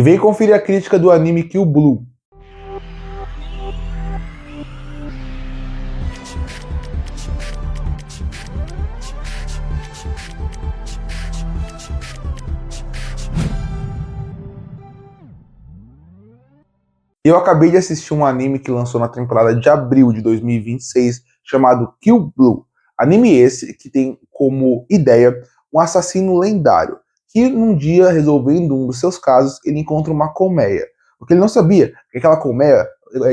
E vem conferir a crítica do anime Kill Blue. Eu acabei de assistir um anime que lançou na temporada de abril de 2026, chamado Kill Blue. Anime esse que tem como ideia um assassino lendário, que num dia, resolvendo um dos seus casos, ele encontra uma colmeia. O que ele não sabia é que aquela colmeia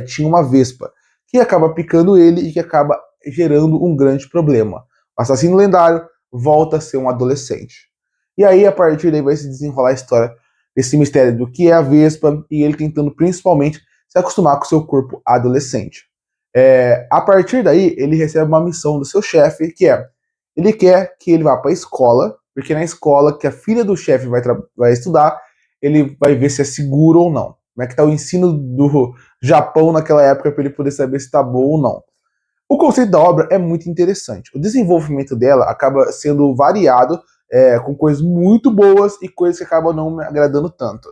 tinha uma vespa, que acaba picando ele e que acaba gerando um grande problema. O assassino lendário volta a ser um adolescente. E aí, a partir daí, vai se desenrolar a história desse mistério do que é a vespa e ele tentando principalmente se acostumar com o seu corpo adolescente. A partir daí, ele recebe uma missão do seu chefe, que é, ele quer que ele vá para a escola, porque na escola que a filha do chefe vai estudar, ele vai ver se é seguro ou não. Como é que está o ensino do Japão naquela época para ele poder saber se está bom ou não. O conceito da obra é muito interessante. O desenvolvimento dela acaba sendo variado, com coisas muito boas e coisas que acabam não me agradando tanto.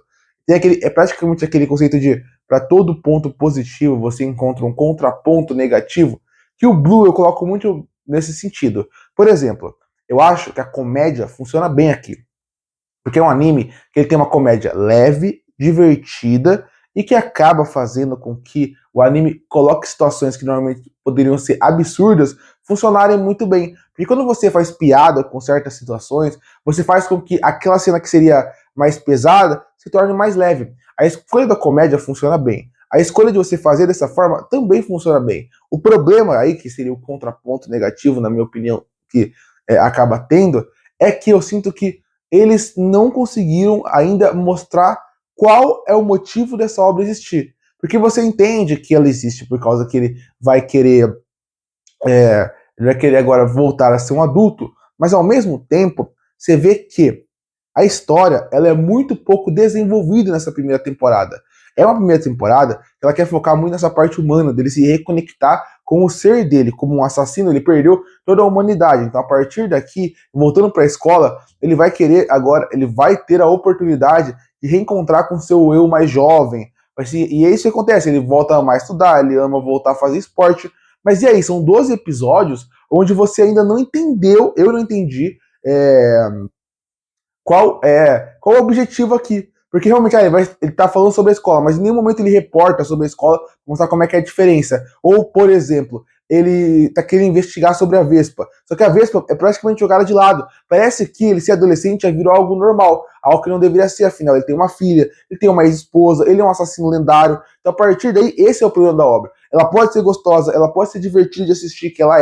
É praticamente aquele conceito de para todo ponto positivo você encontra um contraponto negativo, que o Blue eu coloco muito nesse sentido. Por exemplo, eu acho que a comédia funciona bem aqui, porque é um anime que ele tem uma comédia leve, divertida e que acaba fazendo com que o anime coloque situações que normalmente poderiam ser absurdas funcionarem muito bem. Porque quando você faz piada com certas situações, você faz com que aquela cena que seria mais pesada se torne mais leve. A escolha da comédia funciona bem. A escolha de você fazer dessa forma também funciona bem. O problema aí, que seria o contraponto negativo, na minha opinião, que acaba tendo, é que eu sinto que eles não conseguiram ainda mostrar qual é o motivo dessa obra existir. Porque você entende que ela existe por causa que ele vai querer agora voltar a ser um adulto, mas ao mesmo tempo você vê que a história ela é muito pouco desenvolvida nessa primeira temporada. É uma primeira temporada que ela quer focar muito nessa parte humana, dele se reconectar com o ser dele, como um assassino, ele perdeu toda a humanidade. Então, a partir daqui, voltando para a escola, ele vai querer agora, ele vai ter a oportunidade de reencontrar com seu eu mais jovem. E é isso que acontece, ele volta a amar estudar, ele ama voltar a fazer esporte. Mas e aí, são 12 episódios onde você ainda não entendeu, eu não entendi, qual o objetivo aqui. Porque realmente ele tá falando sobre a escola, mas em nenhum momento ele reporta sobre a escola, mostrar como é que é a diferença. Ou, por exemplo, ele tá querendo investigar sobre a Vespa. Só que a Vespa é praticamente jogada de lado. Parece que ele ser adolescente já virou algo normal, algo que não deveria ser, afinal. Ele tem uma filha, ele tem uma ex-esposa, ele é um assassino lendário. Então, a partir daí, esse é o problema da obra. Ela pode ser gostosa, ela pode ser divertida de assistir, que ela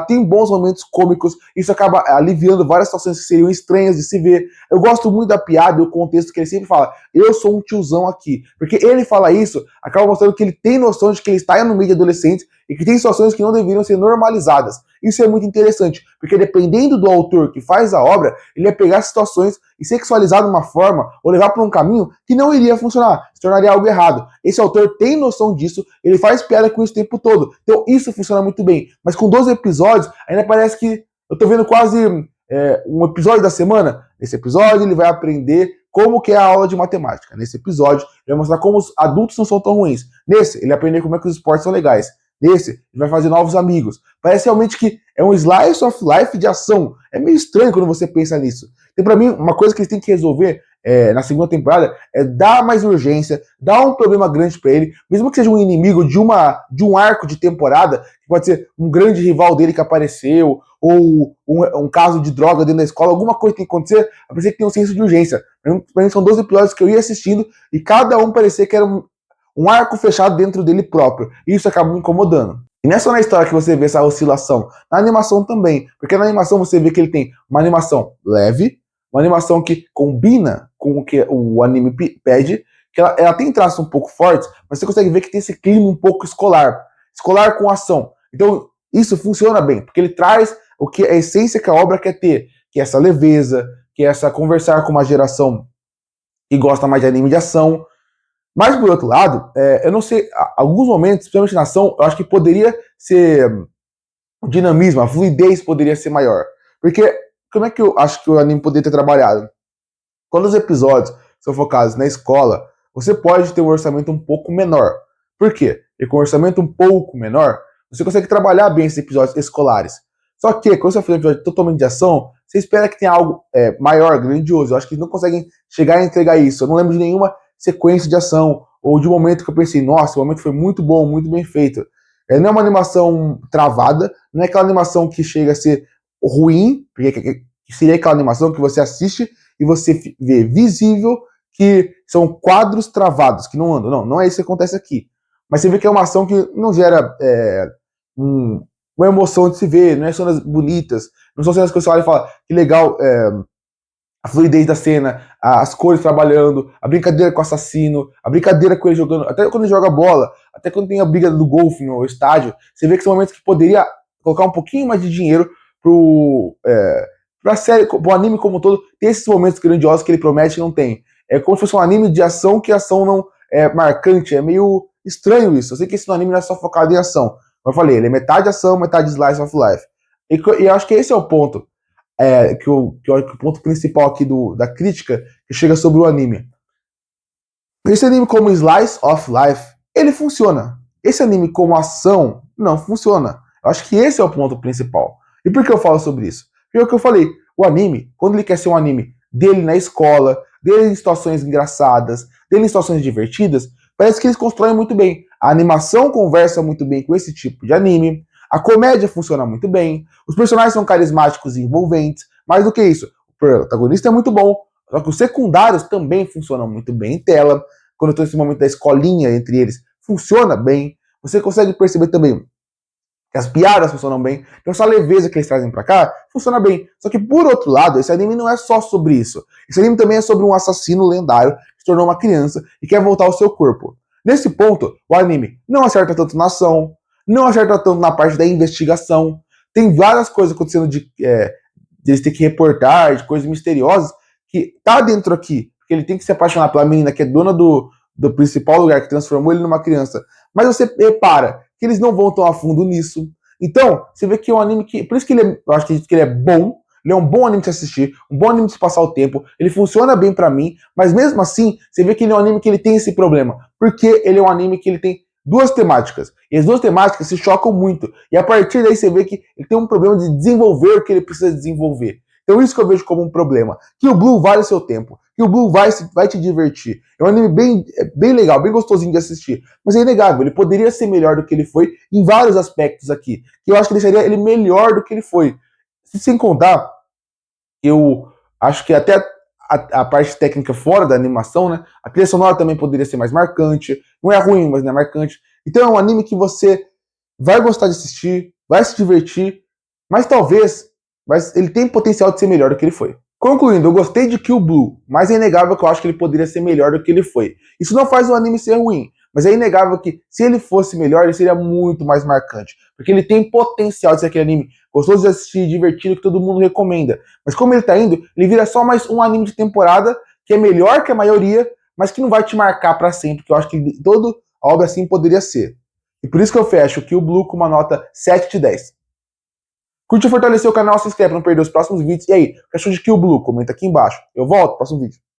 tem bons momentos cômicos, isso acaba aliviando várias situações que seriam estranhas de se ver. Eu gosto muito da piada e o contexto que ele sempre fala, eu sou um tiozão aqui. Porque ele fala isso, acaba mostrando que ele tem noção de que ele está no meio de adolescentes e que tem situações que não deveriam ser normalizadas. Isso é muito interessante, porque dependendo do autor que faz a obra, ele ia pegar situações e sexualizar de uma forma ou levar para um caminho que não iria funcionar, se tornaria algo errado. Esse autor tem noção disso, ele faz piada com isso o tempo todo. Então isso funciona muito bem. Mas com 12 episódios, ainda parece que eu tô vendo quase um episódio da semana. Nesse episódio ele vai aprender como que é a aula de matemática. Nesse episódio ele vai mostrar como os adultos não são tão ruins. Nesse, ele vai aprender como é que os esportes são legais. Nesse, ele vai fazer novos amigos. Parece realmente que é um slice of life de ação. É meio estranho quando você pensa nisso. Então, pra mim, uma coisa que eles têm que resolver na segunda temporada é dar mais urgência, dar um problema grande pra ele, mesmo que seja um inimigo de um arco de temporada, que pode ser um grande rival dele que apareceu, ou um caso de droga dentro da escola, alguma coisa tem que acontecer, a pessoa que tem um senso de urgência. Pra mim, são 12 episódios que eu ia assistindo e cada um parecia que era um arco fechado dentro dele próprio. E isso acaba me incomodando. E não é só na história que você vê essa oscilação, na animação também. Porque na animação você vê que ele tem uma animação leve, uma animação que combina com o que o anime pede, que ela tem traços um pouco fortes, mas você consegue ver que tem esse clima um pouco escolar. Escolar com ação. Então isso funciona bem, porque ele traz o que a essência que a obra quer ter, que é essa leveza, que é essa conversar com uma geração que gosta mais de anime de ação. Mas, por outro lado, eu não sei, alguns momentos, principalmente na ação, eu acho que poderia ser o dinamismo, a fluidez poderia ser maior. Porque, como é que eu acho que o anime poderia ter trabalhado? Quando os episódios são focados na escola, você pode ter um orçamento um pouco menor. Por quê? Porque com um orçamento um pouco menor, você consegue trabalhar bem esses episódios escolares. Só que, quando você faz um episódio totalmente de ação, você espera que tenha algo maior, grandioso. Eu acho que eles não conseguem chegar a entregar isso. Eu não lembro de nenhuma sequência de ação, ou de um momento que eu pensei, nossa, o momento foi muito bom, muito bem feito. Não é uma animação travada, não é aquela animação que chega a ser ruim, porque seria aquela animação que você assiste e você vê visível que são quadros travados, que não andam. Não, não é isso que acontece aqui. Mas você vê que é uma ação que não gera uma emoção de se ver, não é cenas bonitas, não são cenas que você olha e fala, que legal, a fluidez da cena, as cores trabalhando, a brincadeira com o assassino, a brincadeira com ele jogando, até quando ele joga bola, até quando tem a briga do golfe no estádio, você vê que são momentos que poderia colocar um pouquinho mais de dinheiro pra série, pro anime como um todo, ter esses momentos grandiosos que ele promete e não tem. É como se fosse um anime de ação que a ação não é marcante, é meio estranho isso. Eu sei que esse anime não é só focado em ação. Como eu falei, ele é metade ação, metade slice of life. E eu acho que esse é o ponto. Que o ponto principal aqui da crítica que chega sobre o anime. Esse anime como Slice of Life, ele funciona. Esse anime como ação, não funciona. Eu acho que esse é o ponto principal. E por que eu falo sobre isso? Porque é o que eu falei, o anime, quando ele quer ser um anime dele na escola, dele em situações engraçadas, dele em situações divertidas, parece que eles constroem muito bem. A animação conversa muito bem com esse tipo de anime, a comédia funciona muito bem, os personagens são carismáticos e envolventes, mais do que isso, o protagonista é muito bom, só que os secundários também funcionam muito bem em tela, quando eu tô nesse momento da escolinha entre eles, funciona bem, você consegue perceber também que as piadas funcionam bem, então essa leveza que eles trazem pra cá funciona bem. Só que por outro lado, esse anime não é só sobre isso. Esse anime também é sobre um assassino lendário que se tornou uma criança e quer voltar ao seu corpo. Nesse ponto, o anime não acerta tanto na ação, não acerta tanto na parte da investigação, tem várias coisas acontecendo de eles ter que reportar, de coisas misteriosas, que tá dentro aqui, porque ele tem que se apaixonar pela menina que é dona do principal lugar que transformou ele numa criança. Mas você repara que eles não vão tão a fundo nisso. Então, você vê que é um anime que. Por isso que eu acho que ele é bom. Ele é um bom anime de se assistir, um bom anime de se passar o tempo. Ele funciona bem pra mim, mas mesmo assim, você vê que ele é um anime que ele tem esse problema. Porque ele é um anime que ele tem duas temáticas. E as duas temáticas se chocam muito. E a partir daí você vê que ele tem um problema de desenvolver o que ele precisa desenvolver. Então isso que eu vejo como um problema. Que o Blue vale o seu tempo. Que o Blue vai te divertir. É um anime bem legal, bem gostosinho de assistir. Mas é inegável, ele poderia ser melhor do que ele foi em vários aspectos aqui. Que eu acho que deixaria ele melhor do que ele foi. Sem contar, eu acho que até a parte técnica fora da animação, né? A trilha sonora também poderia ser mais marcante. Não é ruim, mas não é marcante. Então é um anime que você vai gostar de assistir, vai se divertir, mas talvez ele tem potencial de ser melhor do que ele foi. Concluindo, eu gostei de Kill Blue, mas é inegável que eu acho que ele poderia ser melhor do que ele foi. Isso não faz o anime ser ruim, mas é inegável que se ele fosse melhor, ele seria muito mais marcante. Porque ele tem potencial de ser aquele anime gostoso de assistir, divertido, que todo mundo recomenda. Mas como ele tá indo, ele vira só mais um anime de temporada, que é melhor que a maioria, mas que não vai te marcar pra sempre, que eu acho que toda obra assim poderia ser. E por isso que eu fecho o Kill Blue com uma nota 7 de 10. Curte e fortalecer o canal, se inscreve para não perder os próximos vídeos. E aí, o que achou de Kill Blue? Comenta aqui embaixo. Eu volto no próximo vídeo.